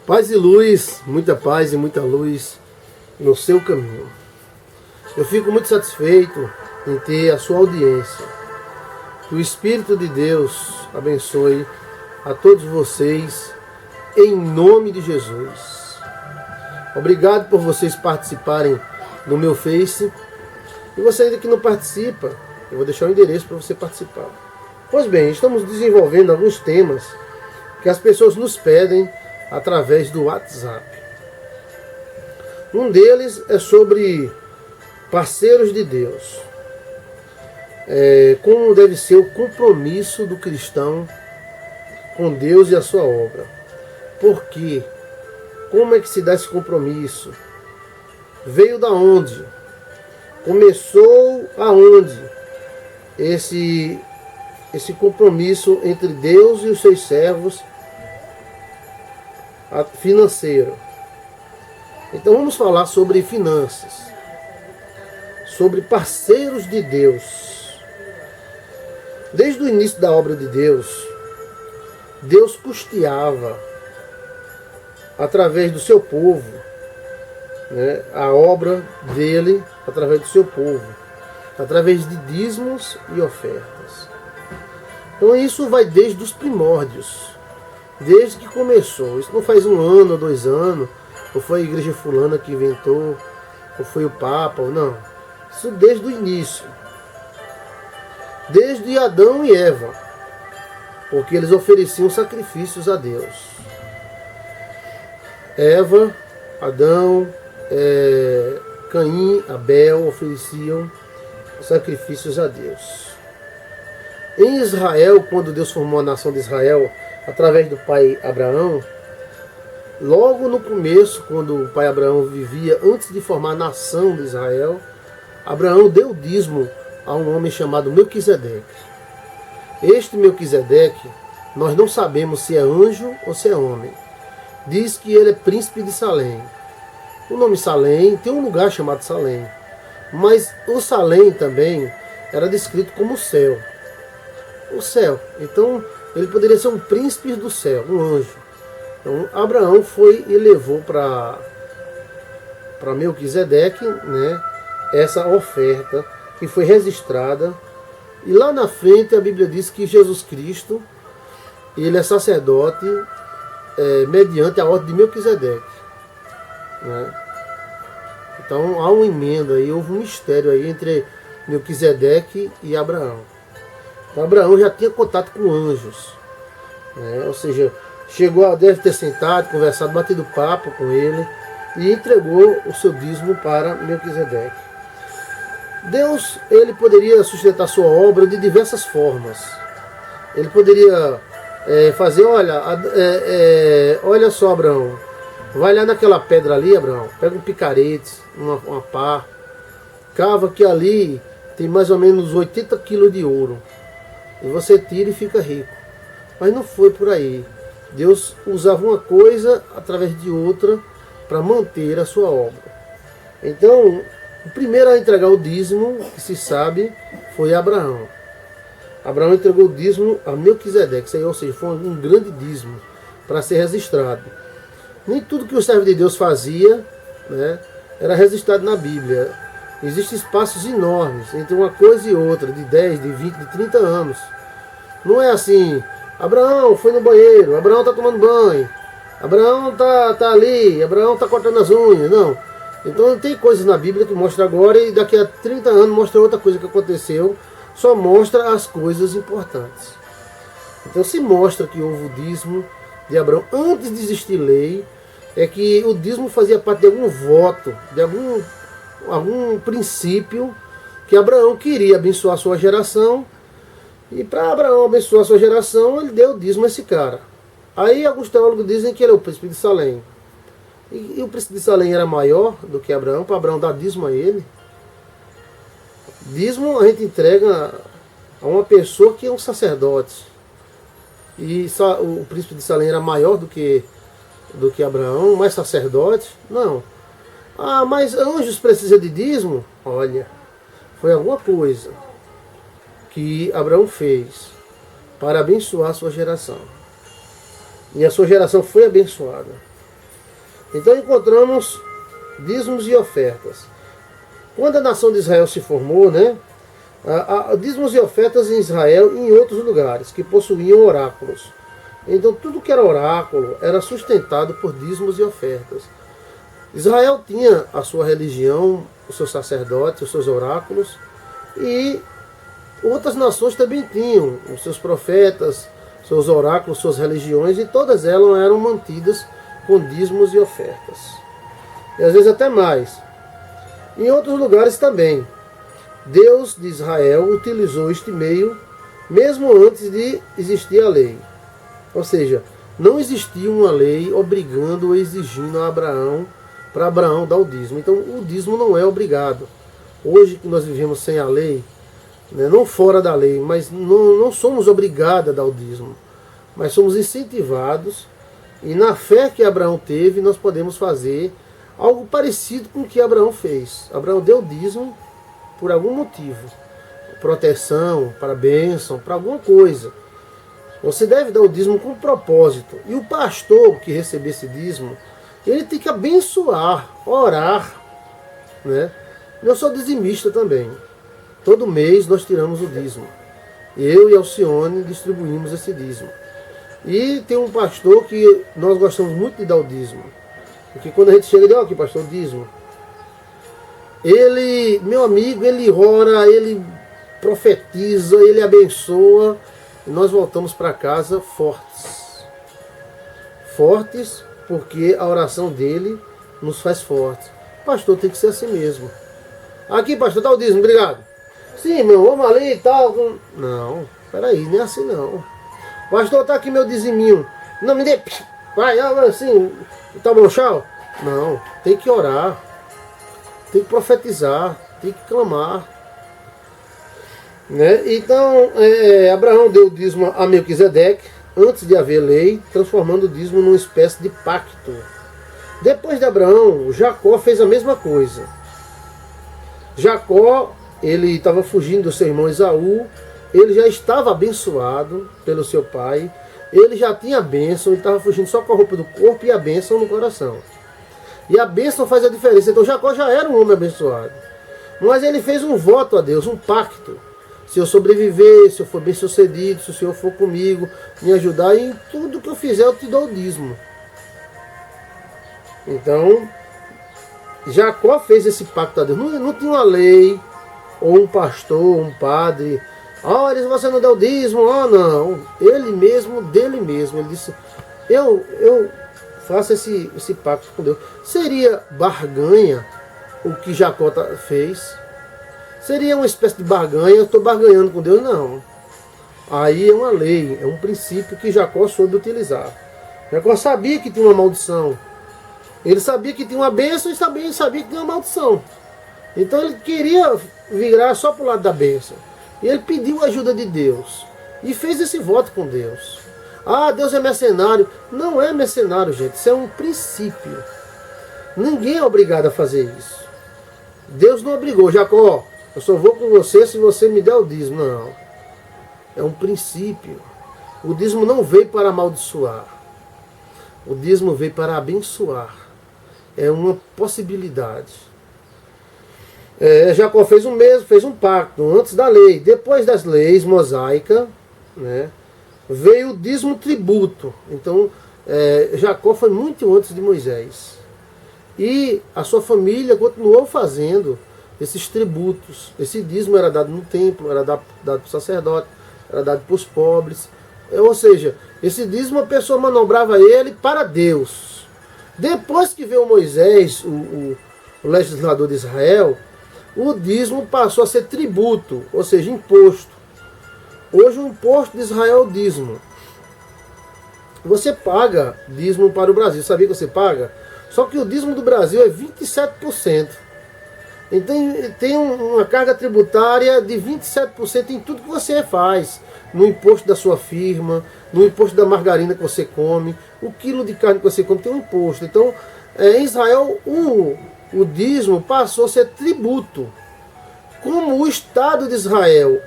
Paz e luz, muita paz e muita luz no seu caminho. Eu fico muito satisfeito em ter a sua audiência. Que o Espírito de Deus abençoe a todos vocês, em nome de Jesus. Obrigado por vocês participarem do meu Face. E você ainda que não participa, eu vou deixar o endereço para você participar. Pois bem, estamos desenvolvendo alguns temas que as pessoas nos pedem através do WhatsApp. Um deles é sobre parceiros de Deus. Como deve ser o compromisso do cristão com Deus e a sua obra. Por quê? Como é que se dá esse compromisso? Veio da onde? Começou aonde? Esse compromisso entre Deus e os seus servos financeiro. Então vamos falar sobre finanças, sobre parceiros de Deus. Desde o início da obra de Deus, Deus custeava através do seu povo, né, a obra dele através do seu povo, através de dízimos e ofertas. Então isso vai desde os primórdios, desde que começou. Isso não faz 1 ano ou 2 anos, ou foi a igreja fulana que inventou, ou foi o Papa, ou não. Isso desde o início. Desde Adão e Eva, porque eles ofereciam sacrifícios a Deus. Eva, Adão, Caim, Abel ofereciam sacrifícios a Deus. Em Israel, quando Deus formou a nação de Israel, através do pai Abraão, logo no começo, quando o pai Abraão vivia, antes de formar a nação de Israel, Abraão deu dízimo a um homem chamado Melquisedeque. Este Melquisedeque, nós não sabemos se é anjo ou se é homem. Diz que ele é príncipe de Salém. O nome Salém, tem um lugar chamado Salém, mas o Salém também era descrito como o céu. O céu. Então, ele poderia ser um príncipe do céu, um anjo. Então, Abraão foi e levou para Melquisedeque, né, essa oferta que foi registrada. E lá na frente a Bíblia diz que Jesus Cristo, ele é sacerdote mediante a ordem de Melquisedeque, né? Então há uma emenda aí, houve um mistério aí entre Melquisedeque e Abraão. Então, Abraão já tinha contato com anjos, né? Ou seja, deve ter sentado, conversado, batido papo com ele e entregou o seu dízimo para Melquisedeque. Deus, ele poderia sustentar sua obra de diversas formas. Ele poderia fazer, olha só, Abraão, vai lá naquela pedra ali, Abraão, pega um picarete, uma pá, cava que ali tem mais ou menos 80 quilos de ouro, e você tira e fica rico. Mas não foi por aí. Deus usava uma coisa através de outra para manter a sua obra. Então, o primeiro a entregar o dízimo, que se sabe, foi Abraão. Abraão entregou o dízimo a Melquisedeque, ou seja, foi um grande dízimo para ser registrado. Nem tudo que o servo de Deus fazia, né, era registrado na Bíblia. Existem espaços enormes entre uma coisa e outra, de 10, de 20, de 30 anos. Não é assim, Abraão foi no banheiro, Abraão está tomando banho, Abraão está ali, Abraão está cortando as unhas. Não. Então tem coisas na Bíblia que mostra agora e daqui a 30 anos mostra outra coisa que aconteceu. Só mostra as coisas importantes. Então se mostra que houve o dízimo de Abraão antes de existir lei, é que o dízimo fazia parte de algum voto, de algum princípio que Abraão queria abençoar a sua geração, e para Abraão abençoar a sua geração, ele deu o dízimo a esse cara. Aí alguns teólogos dizem que ele é o príncipe de Salém. E o príncipe de Salém era maior do que Abraão, para Abraão dar dízimo a ele. Dízimo a gente entrega a uma pessoa que é um sacerdote. E o príncipe de Salém era maior do que Abraão, mais sacerdote? Não. Ah, mas anjos precisam de dízimo? Olha, foi alguma coisa que Abraão fez para abençoar a sua geração. E a sua geração foi abençoada. Então encontramos dízimos e ofertas. Quando a nação de Israel se formou, né, dízimos e ofertas em Israel e em outros lugares que possuíam oráculos. Então tudo que era oráculo era sustentado por dízimos e ofertas. Israel tinha a sua religião, os seus sacerdotes, os seus oráculos, e outras nações também tinham os seus profetas, seus oráculos, suas religiões, e todas elas eram mantidas com dízimos e ofertas. E às vezes até mais. Em outros lugares também. Deus de Israel utilizou este meio mesmo antes de existir a lei. Ou seja, não existia uma lei obrigando ou exigindo a Abraão, para Abraão dar o dízimo. Então o dízimo não é obrigado. Hoje que nós vivemos sem a lei, né, não fora da lei, mas não somos obrigados a dar o dízimo. Mas somos incentivados, e na fé que Abraão teve, nós podemos fazer algo parecido com o que Abraão fez. Abraão deu o dízimo por algum motivo. Proteção, para bênção, para alguma coisa. Você deve dar o dízimo com propósito. E o pastor que receber esse dízimo, ele tem que abençoar, orar, né? Eu sou dizimista também. Todo mês nós tiramos o dízimo. Eu e Alcione distribuímos esse dízimo. E tem um pastor que nós gostamos muito de dar o dízimo. Porque quando a gente chega e diz, ó, aqui pastor, o dízimo. Ele, meu amigo, ele ora, ele profetiza, ele abençoa. E nós voltamos para casa fortes. Fortes porque a oração dele nos faz fortes. Pastor, tem que ser assim mesmo. Aqui, pastor, dá o dízimo, obrigado. Sim, meu, vamos ali e tal. Não, peraí, não é assim não. Pastor, tá aqui meu diziminho. Não, me dê. Vai, assim, tá bom, tchau? Não, tem que orar. Tem que profetizar. Tem que clamar. Né? Então, Abraão deu o dízimo a Melquisedeque, antes de haver lei, transformando o dízimo numa espécie de pacto. Depois de Abraão, Jacó fez a mesma coisa. Jacó, ele estava fugindo do seu irmão Esaú, ele já estava abençoado pelo seu pai, ele já tinha a bênção, ele estava fugindo só com a roupa do corpo e a bênção no coração. E a bênção faz a diferença. Então Jacó já era um homem abençoado. Mas ele fez um voto a Deus, um pacto. Se eu sobreviver, se eu for bem sucedido, se o Senhor for comigo, me ajudar, em tudo que eu fizer eu te dou o dízimo. Então, Jacó fez esse pacto a Deus. Não tinha uma lei, ou um pastor, um padre. Olha, você não deu o dízimo, não. Ele mesmo, dele mesmo, ele disse, eu faço esse pacto com Deus. Seria barganha o que Jacó fez? Seria uma espécie de barganha, eu estou barganhando com Deus? Não. Aí é uma lei, é um princípio que Jacó soube utilizar. Jacó sabia que tinha uma maldição. Ele sabia que tinha uma bênção e também sabia que tinha uma maldição. Então ele queria virar só para o lado da bênção. E ele pediu a ajuda de Deus. E fez esse voto com Deus. Ah, Deus é mercenário. Não é mercenário, gente. Isso é um princípio. Ninguém é obrigado a fazer isso. Deus não obrigou. Jacó, eu só vou com você se você me der o dízimo. Não. É um princípio. O dízimo não veio para amaldiçoar. O dízimo veio para abençoar. É uma possibilidade. Jacó fez fez um pacto antes da lei. Depois das leis mosaicas, né, veio o dízimo tributo. Então, Jacó foi muito antes de Moisés. E a sua família continuou fazendo esses tributos. Esse dízimo era dado no templo, era dado para o sacerdote, era dado para os pobres. Ou seja, esse dízimo a pessoa manobrava ele para Deus. Depois que veio Moisés, o legislador de Israel, o dízimo passou a ser tributo, ou seja, imposto. Hoje o imposto de Israel é o dízimo. Você paga dízimo para o Brasil, sabia que você paga? Só que o dízimo do Brasil é 27%. Então tem uma carga tributária de 27% em tudo que você faz. No imposto da sua firma, no imposto da margarina que você come, o quilo de carne que você come tem um imposto. Então, em Israel, o dízimo passou a ser tributo. Como o Estado de Israel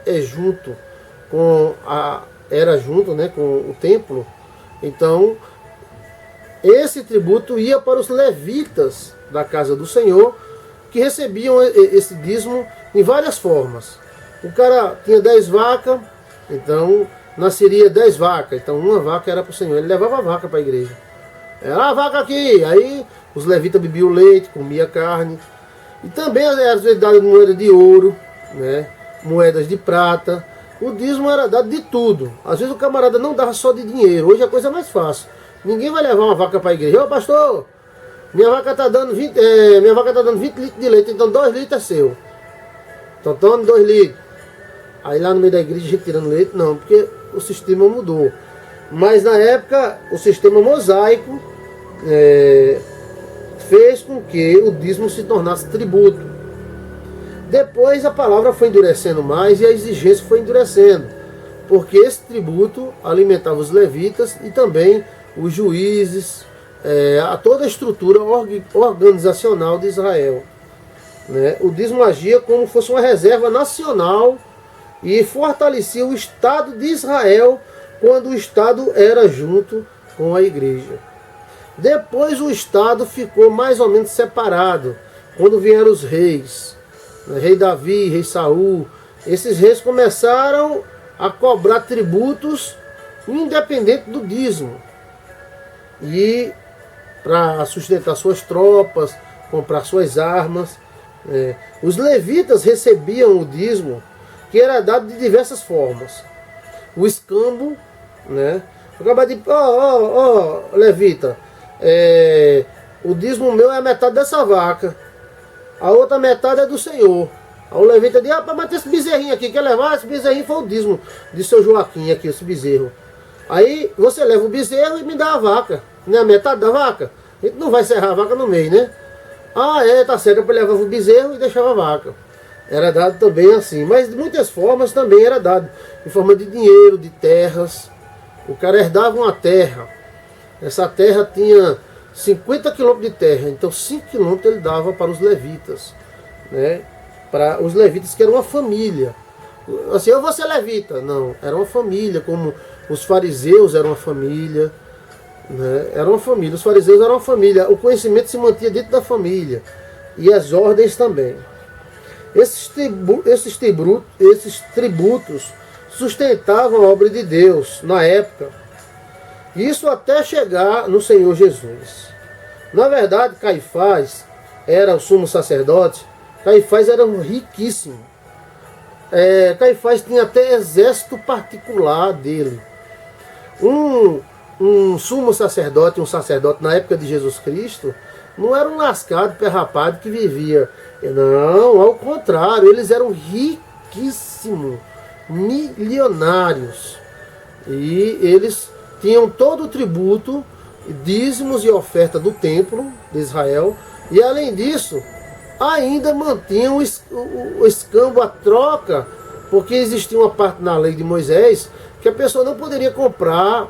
era junto, né, com o templo, então esse tributo ia para os levitas da casa do Senhor, que recebiam esse dízimo em várias formas. O cara tinha 10 vacas, então nasceria 10 vacas, então uma vaca era para o Senhor, ele levava a vaca para a igreja. Era a vaca aqui, aí os levitas bebiam leite, comiam carne, e também às vezes davam moeda de ouro, né, moedas de prata. O dízimo era dado de tudo. Às vezes o camarada não dava só de dinheiro, hoje a coisa é mais fácil. Ninguém vai levar uma vaca para a igreja. Ô pastor, minha vaca está dando 20 litros de leite, então 2 litros é seu. Então tome 2 litros. Aí lá no meio da igreja a gente tirando leite, não, porque o sistema mudou. Mas na época o sistema mosaico fez com que o dízimo se tornasse tributo. Depois a palavra foi endurecendo mais e a exigência foi endurecendo, porque esse tributo alimentava os levitas e também os juízes, a toda a estrutura organizacional de Israel. Né? O dízimo agia como se fosse uma reserva nacional e fortalecia o Estado de Israel quando o Estado era junto com a igreja. Depois o Estado ficou mais ou menos separado, quando vieram os reis, né? Rei Davi, rei Saul. Esses reis começaram a cobrar tributos independente do dízimo. E para sustentar suas tropas, comprar suas armas. Os levitas recebiam o dízimo, que era dado de diversas formas. O escambo, né? Acaba de, levita, o dízimo meu é a metade dessa vaca, a outra metade é do Senhor. Aí o levita diz, mas tem esse bezerrinho aqui, quer levar? Esse bezerrinho foi o dízimo de seu Joaquim aqui, esse bezerro. Aí você leva o bezerro e me dá a vaca, né? A metade da vaca. A gente não vai serrar a vaca no meio, né? Tá certo, eu levava o bezerro e deixava a vaca. Era dado também assim, mas de muitas formas também era dado, em forma de dinheiro, de terras. O cara herdava uma terra, essa terra tinha 50 quilômetros de terra, então 5 quilômetros ele dava para os levitas, né? Para os levitas, que era uma família. Assim, eu vou ser levita. Não, era uma família, como os fariseus eram uma família, né? Era uma família, os fariseus eram uma família. O conhecimento se mantinha dentro da família, e as ordens também. Esses tributos sustentavam a obra de Deus na época. Isso até chegar no Senhor Jesus. Na verdade, Caifás era o sumo sacerdote. Caifás era um riquíssimo. Caifás tinha até exército particular dele. Um sumo sacerdote, um sacerdote na época de Jesus Cristo, não era um lascado, perrapado que vivia. Não, ao contrário, eles eram riquíssimos, milionários. E eles tinham todo o tributo, dízimos e oferta do templo de Israel. E além disso, ainda mantinham o escambo, a troca, porque existia uma parte na lei de Moisés que a pessoa não poderia comprar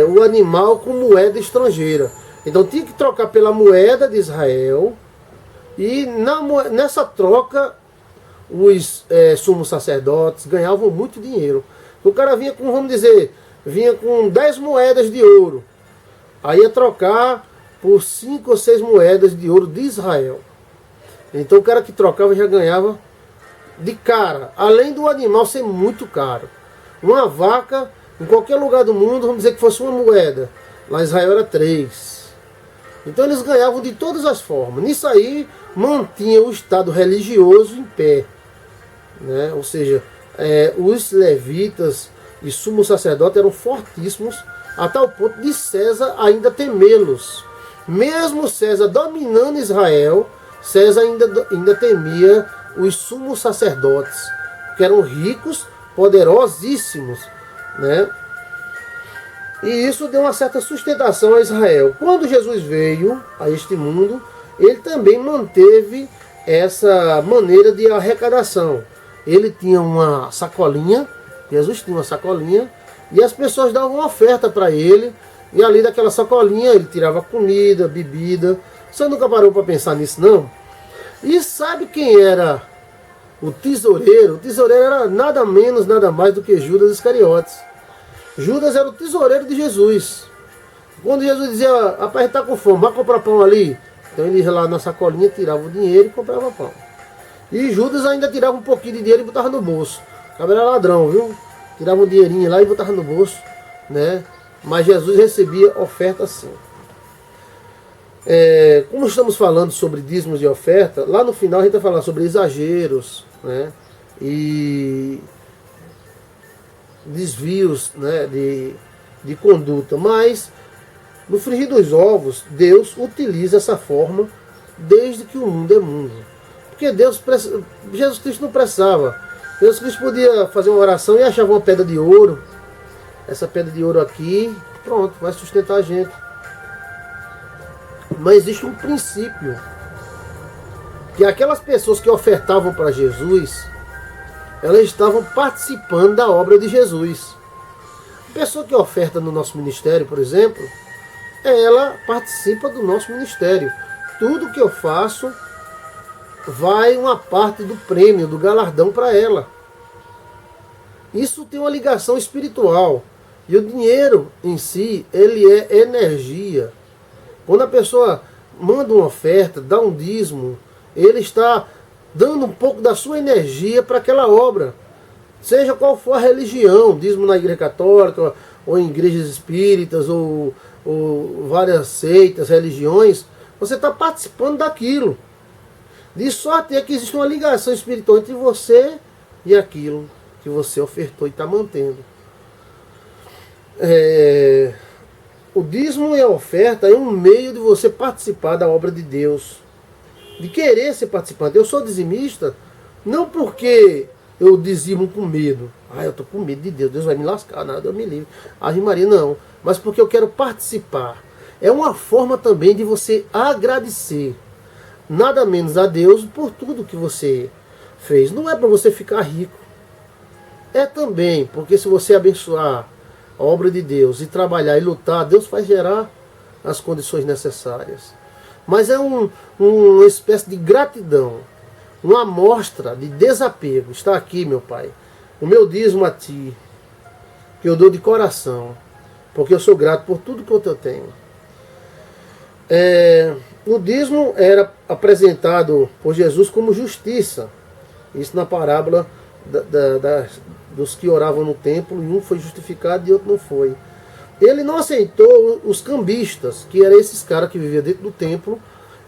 o animal com moeda estrangeira. Então tinha que trocar pela moeda de Israel, e nessa troca os sumos sacerdotes ganhavam muito dinheiro. O cara vinha com, vamos dizer, vinha com 10 moedas de ouro, aí ia trocar por 5 ou 6 moedas de ouro de Israel. Então o cara que trocava já ganhava de cara, além do animal ser muito caro. Uma vaca, em qualquer lugar do mundo, vamos dizer que fosse uma moeda, lá em Israel era 3. Então eles ganhavam de todas as formas. Nisso aí mantinha o Estado religioso em pé, né? Ou seja, os levitas e sumos sacerdotes eram fortíssimos, a tal ponto de César ainda temê-los. Mesmo César dominando Israel, César ainda temia os sumos sacerdotes, que eram ricos, poderosíssimos, né? E isso deu uma certa sustentação a Israel. Quando Jesus veio a este mundo, ele também manteve essa maneira de arrecadação. Ele tinha uma sacolinha, Jesus tinha uma sacolinha, e as pessoas davam uma oferta para ele, e ali daquela sacolinha ele tirava comida, bebida. Você nunca parou para pensar nisso, não? E sabe quem era o tesoureiro? O tesoureiro era nada menos, nada mais do que Judas Iscariotes. Judas era o tesoureiro de Jesus. Quando Jesus dizia, rapaz, está com fome, vai comprar pão ali. Então ele ia lá na sacolinha, tirava o dinheiro e comprava pão. E Judas ainda tirava um pouquinho de dinheiro e botava no bolso. O cara era ladrão, viu? Tirava um dinheirinho lá e botava no bolso, né? Mas Jesus recebia oferta sim. Como estamos falando sobre dízimos e oferta, lá no final a gente vai falar sobre exageros, né? E desvios, né? de conduta. Mas no frigir dos ovos, Deus utiliza essa forma desde que o mundo é mundo. Porque Jesus Cristo não precisava. Jesus Cristo podia fazer uma oração e achava uma pedra de ouro. Essa pedra de ouro aqui, pronto, vai sustentar a gente. Mas existe um princípio. Que aquelas pessoas que ofertavam para Jesus, elas estavam participando da obra de Jesus. A pessoa que oferta no nosso ministério, por exemplo, ela participa do nosso ministério. Tudo que eu faço vai uma parte do prêmio, do galardão para ela. Isso tem uma ligação espiritual. E o dinheiro em si, ele é energia. Quando a pessoa manda uma oferta, dá um dízimo, ele está dando um pouco da sua energia para aquela obra. Seja qual for a religião, dízimo na igreja católica, ou em igrejas espíritas, ou várias seitas, religiões, você está participando daquilo. De sorte é que existe uma ligação espiritual entre você e aquilo que você ofertou e está mantendo. O dízimo e a oferta é um meio de você participar da obra de Deus, de querer ser participante. Eu sou dizimista não porque eu dizimo com medo. Eu estou com medo de Deus, Deus vai me lascar, nada, Deus me livre. Ave Maria, não. Mas porque eu quero participar. É uma forma também de você agradecer, nada menos a Deus por tudo que você fez. Não é para você ficar rico. É também porque se você abençoar a obra de Deus e trabalhar e lutar, Deus vai gerar as condições necessárias. Mas é uma espécie de gratidão, uma amostra de desapego. Está aqui, meu Pai, o meu dízimo a Ti, que eu dou de coração, porque eu sou grato por tudo que eu tenho. O dízimo era apresentado por Jesus como justiça. Isso na parábola dos que oravam no templo, e um foi justificado e outro não foi. Ele não aceitou os cambistas, que eram esses caras que viviam dentro do templo,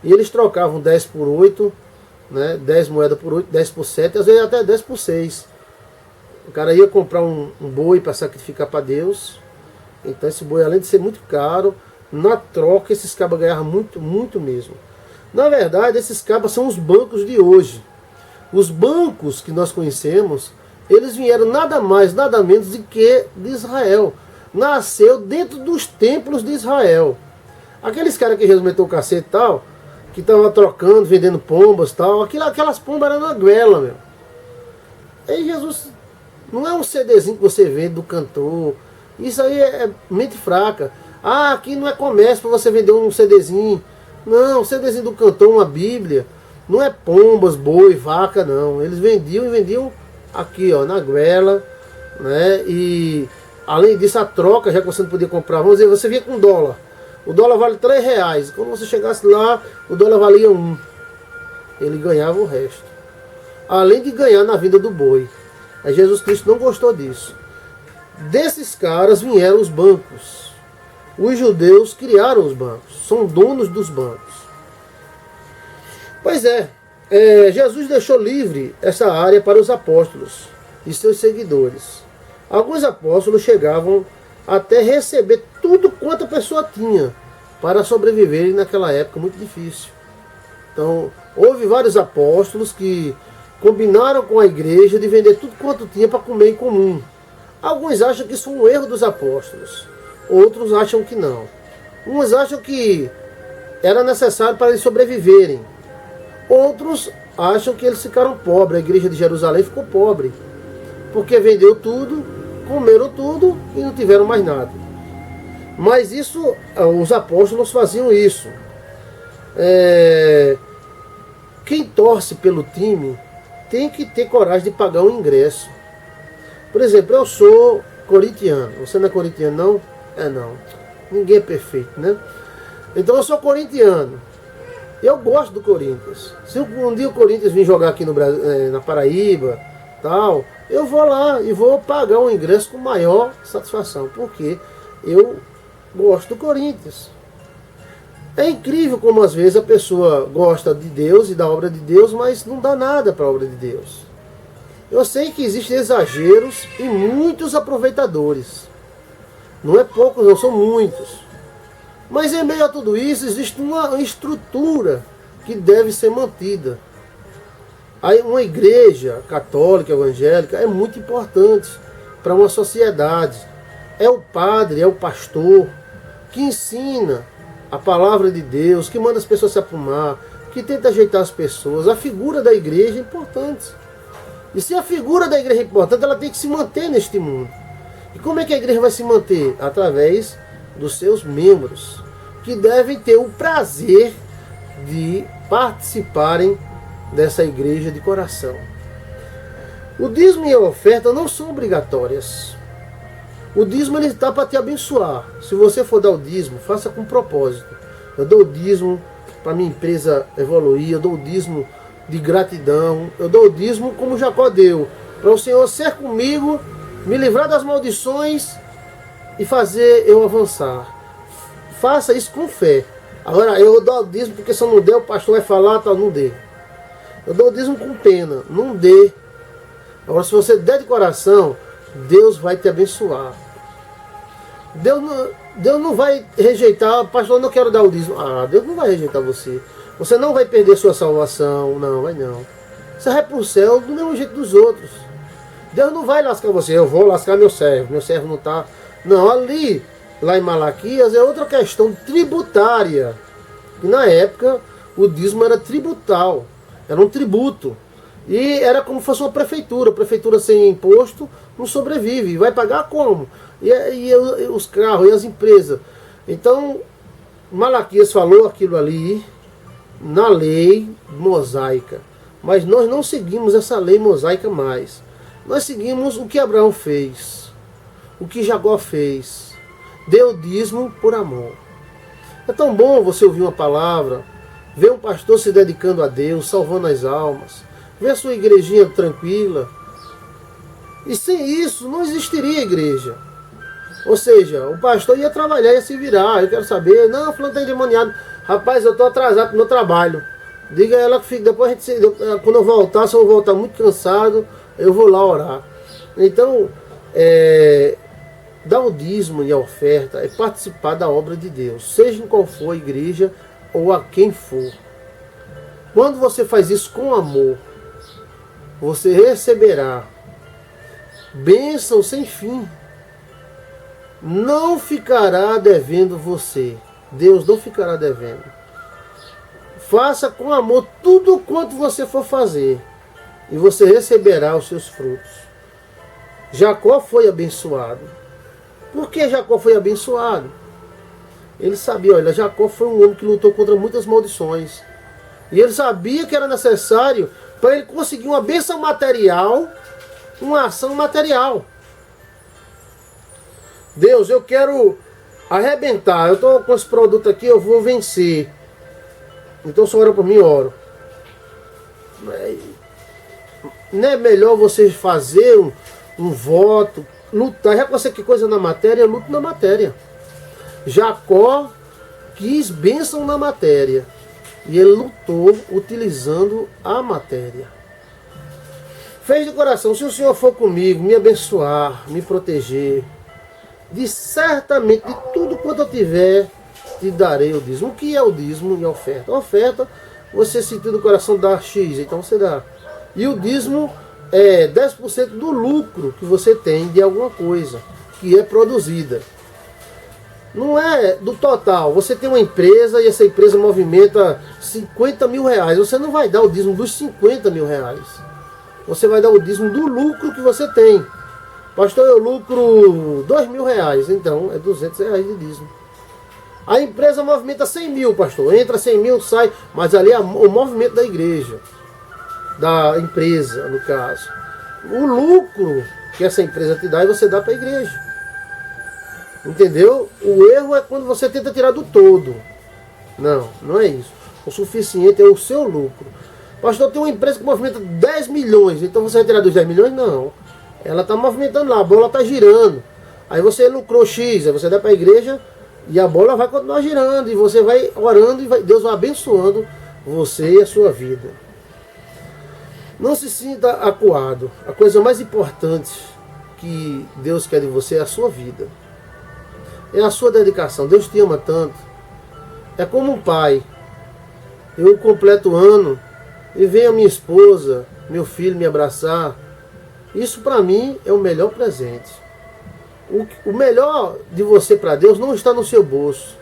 e eles trocavam 10 por 8, né, 10 moedas por 8, 10 por 7, às vezes até 10 por 6. O cara ia comprar um boi para sacrificar para Deus, então esse boi, além de ser muito caro, na troca esses cabas ganhavam muito, muito mesmo. Na verdade, esses cabas são os bancos de hoje. Os bancos que nós conhecemos, eles vieram nada mais, nada menos do que de Israel. Nasceu dentro dos templos de Israel. Aqueles caras que Jesus meteu o cacete e tal, que estavam trocando, vendendo pombas e tal, aquelas pombas eram na goela, meu. Aí Jesus, não é um CDzinho que você vende do cantor. Isso aí é mente fraca. Aqui não é comércio para você vender um CDzinho. Não, um CDzinho do cantor, uma Bíblia. Não é pombas, boi, vaca, não. Eles vendiam e vendiam aqui, ó, na goela, né? E além disso, a troca, já que você não podia comprar, vamos dizer, você vinha com dólar. O dólar vale R$3. Quando você chegasse lá, o dólar valia 1. Ele ganhava o resto. Além de ganhar na vinda do boi. Aí Jesus Cristo não gostou disso. Desses caras vieram os bancos. Os judeus criaram os bancos. São donos dos bancos. Pois Jesus deixou livre essa área para os apóstolos e seus seguidores. Alguns apóstolos chegavam até receber tudo quanto a pessoa tinha para sobreviverem naquela época muito difícil. Então, houve vários apóstolos que combinaram com a igreja de vender tudo quanto tinha para comer em comum. Alguns acham que isso foi um erro dos apóstolos, outros acham que não. Uns acham que era necessário para eles sobreviverem. Outros acham que eles ficaram pobres, a igreja de Jerusalém ficou pobre, porque vendeu tudo, comeram tudo e não tiveram mais nada. Mas isso, os apóstolos faziam isso. Quem torce pelo time tem que ter coragem de pagar um ingresso. Por exemplo, eu sou corintiano. Você não é corintiano, não? Não. Ninguém é perfeito, né? Então eu sou corintiano. Eu gosto do Corinthians. Se um dia o Corinthians vir jogar aqui no Brasil, na Paraíba, tal, eu vou lá e vou pagar um ingresso com maior satisfação, porque eu gosto do Corinthians. É incrível como às vezes a pessoa gosta de Deus e da obra de Deus, mas não dá nada para a obra de Deus. Eu sei que existem exageros e muitos aproveitadores. Não é poucos, não, são muitos. Mas em meio a tudo isso existe uma estrutura que deve ser mantida. Aí uma igreja católica, evangélica, é muito importante para uma sociedade. É o padre, é o pastor que ensina a palavra de Deus, que manda as pessoas se aprumar, que tenta ajeitar as pessoas. A figura da igreja é importante. E se a figura da igreja é importante, ela tem que se manter neste mundo. E como é que a igreja vai se manter? Através dos seus membros, que devem ter o prazer de participarem dessa igreja de coração. O dízimo e a oferta não são obrigatórias. O dízimo ele está para te abençoar. Se você for dar o dízimo, faça com propósito. Eu dou o dízimo para minha empresa evoluir, eu dou o dízimo de gratidão, eu dou o dízimo como Jacó deu, para o Senhor ser comigo, me livrar das maldições e fazer eu avançar. Faça isso com fé. Agora, eu dou o dízimo porque se eu não der, o pastor vai falar, tá, não dê. Eu dou o dízimo com pena, não dê. Agora, se você der de coração, Deus vai te abençoar. Deus não vai rejeitar, pastor, eu não quero dar o dízimo. Ah, Deus não vai rejeitar você. Você não vai perder sua salvação, não, vai não. Você vai para o céu do mesmo jeito dos outros. Deus não vai lascar você, eu vou lascar meu servo não está. Não, ali, lá em Malaquias, é outra questão tributária. E na época, o dízimo era tributal, era um tributo. E era como se fosse uma prefeitura. Prefeitura sem imposto não sobrevive. Vai pagar como? E os carros, e as empresas. Então, Malaquias falou aquilo ali na lei mosaica. Mas nós não seguimos essa lei mosaica mais. Nós seguimos o que Abraão fez. O que Jacó fez. Deu dízimo por amor. É tão bom você ouvir uma palavra, ver um pastor se dedicando a Deus, salvando as almas, ver a sua igrejinha tranquila. E sem isso não existiria igreja. Ou seja, o pastor ia trabalhar, ia se virar. Eu quero saber, não, fulano está endemoniado. Rapaz, eu estou atrasado para o meu trabalho. Diga a ela que fica, depois quando eu voltar, se eu voltar muito cansado, eu vou lá orar. Então, dar o dízimo e a oferta é participar da obra de Deus, seja em qual for a igreja ou a quem for. Quando você faz isso com amor, você receberá bênção sem fim. Não ficará devendo você. Deus não ficará devendo. Faça com amor tudo quanto você for fazer, e você receberá os seus frutos. Jacó foi abençoado. Por que Jacó foi abençoado? Ele sabia, olha, Jacó foi um homem que lutou contra muitas maldições. E ele sabia que era necessário para ele conseguir uma bênção material, uma ação material. Deus, eu quero arrebentar. Eu estou com esse produto aqui, eu vou vencer. Então, se ora por mim, oro. Não é melhor você fazer um voto, lutar? Já que você quer coisa na matéria, luta na matéria. Jacó quis bênção na matéria. E ele lutou utilizando a matéria. Fez de coração, se o Senhor for comigo, me abençoar, me proteger, certamente de tudo quanto eu tiver, te darei o dízimo. O que é o dízimo e a oferta? A oferta, você sentir do coração dar X, então você dá. E o dízimo é 10% do lucro que você tem de alguma coisa que é produzida. Não é do total. Você tem uma empresa e essa empresa movimenta 50 mil reais. Você não vai dar o dízimo dos 50 mil reais. Você vai dar o dízimo do lucro que você tem. Pastor, eu lucro 2 mil reais. Então é 200 reais de dízimo. A empresa movimenta 100 mil, pastor. Entra 100 mil, sai. Mas ali é o movimento da igreja. Da empresa, no caso. O lucro que essa empresa te dá, e você dá para a igreja. Entendeu? O erro é quando você tenta tirar do todo. Não, não é isso. O suficiente é o seu lucro. Pastor, tem uma empresa que movimenta 10 milhões, então você vai tirar dos 10 milhões? Não. Ela está movimentando lá, a bola está girando. Aí você lucrou X, aí você dá para a igreja e a bola vai continuar girando. E você vai orando e Deus vai abençoando você e a sua vida. Não se sinta acuado. A coisa mais importante que Deus quer de você é a sua vida. É a sua dedicação. Deus te ama tanto. É como um pai. Eu completo o ano e vem a minha esposa, meu filho me abraçar. Isso para mim é o melhor presente. O melhor de você para Deus não está no seu bolso.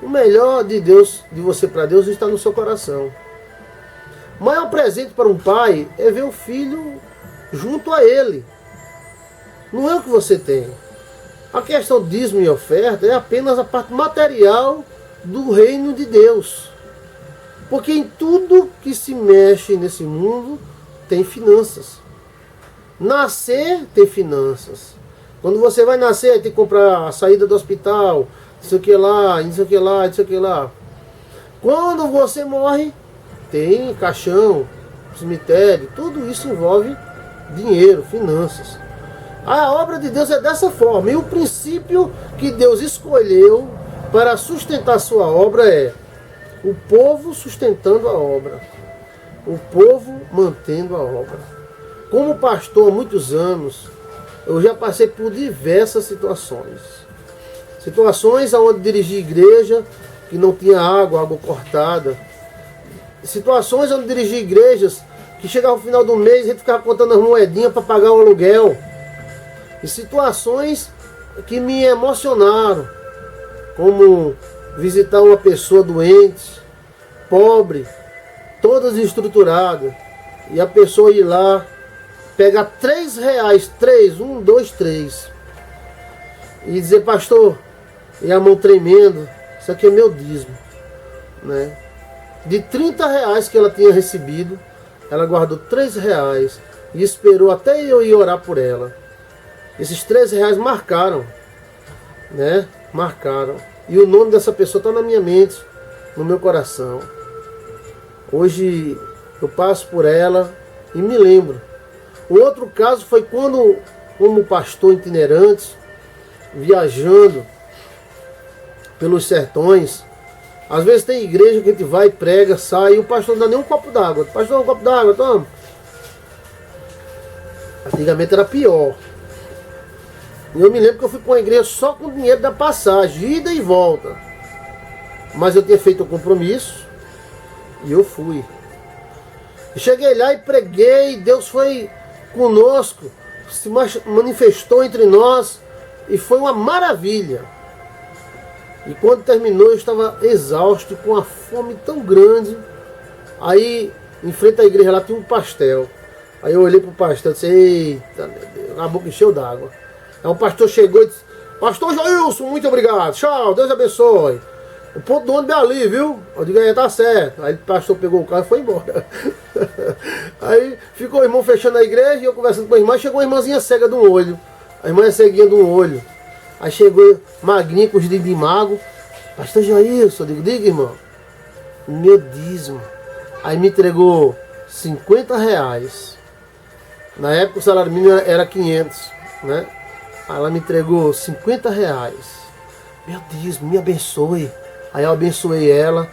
O melhor de Deus, de você para Deus, está no seu coração. O maior presente para um pai é ver o filho junto a ele. Não é o que você tem. A questão de dízimo e oferta é apenas a parte material do reino de Deus. Porque em tudo que se mexe nesse mundo tem finanças. Nascer tem finanças. Quando você vai nascer, tem que comprar a saída do hospital, isso aqui lá, isso aqui lá, isso aqui lá. Quando você morre, tem caixão, cemitério, tudo isso envolve dinheiro, finanças. A obra de Deus é dessa forma. E o princípio que Deus escolheu para sustentar a sua obra é o povo sustentando a obra. O povo mantendo a obra. Como pastor há muitos anos, eu já passei por diversas situações. Situações onde dirigi igreja que não tinha água cortada. Situações onde dirigi igrejas que chegava ao final do mês e a gente ficava contando as moedinhas para pagar o aluguel. E situações que me emocionaram, como visitar uma pessoa doente, pobre, toda desestruturada, e a pessoa ir lá, pegar R$3, 1, 2, 3, e dizer, pastor, e a mão tremendo, isso aqui é meu dízimo, né? De R$30 que ela tinha recebido, ela guardou R$3 e esperou até eu ir orar por ela. Esses R$3 marcaram, né? Marcaram. E o nome dessa pessoa está na minha mente, no meu coração. Hoje eu passo por ela e me lembro. O outro caso foi quando, como pastor itinerante, viajando pelos sertões, às vezes tem igreja que a gente vai, prega, sai, e o pastor não dá nem um copo d'água. Pastor, um copo d'água, toma. Antigamente era pior. E eu me lembro que eu fui para uma igreja só com o dinheiro da passagem, ida e volta. Mas eu tinha feito o compromisso e eu fui. E cheguei lá e preguei, Deus foi conosco, se manifestou entre nós e foi uma maravilha. E quando terminou eu estava exausto, com uma fome tão grande. Aí, em frente à igreja lá tinha um pastel. Aí eu olhei para o pastel e disse, eita, meu Deus, a boca encheu d'água. Aí o pastor chegou e disse, pastor Jailson, muito obrigado, tchau, Deus abençoe. O ponto do ônibus é ali, viu? Eu digo, tá certo. Aí o pastor pegou o carro e foi embora. Aí ficou o irmão fechando a igreja e eu conversando com a irmã, e chegou uma irmãzinha cega de um olho. A irmã é ceguinha de um olho. Aí chegou magrinha com os dedos de mago. Pastor Jailson, eu digo, diga, irmão. Meu dízimo. Aí me entregou R$50. Na época o salário mínimo era 500, né? Aí ela me entregou R$50. Meu dízimo, me abençoe. Aí eu abençoei ela.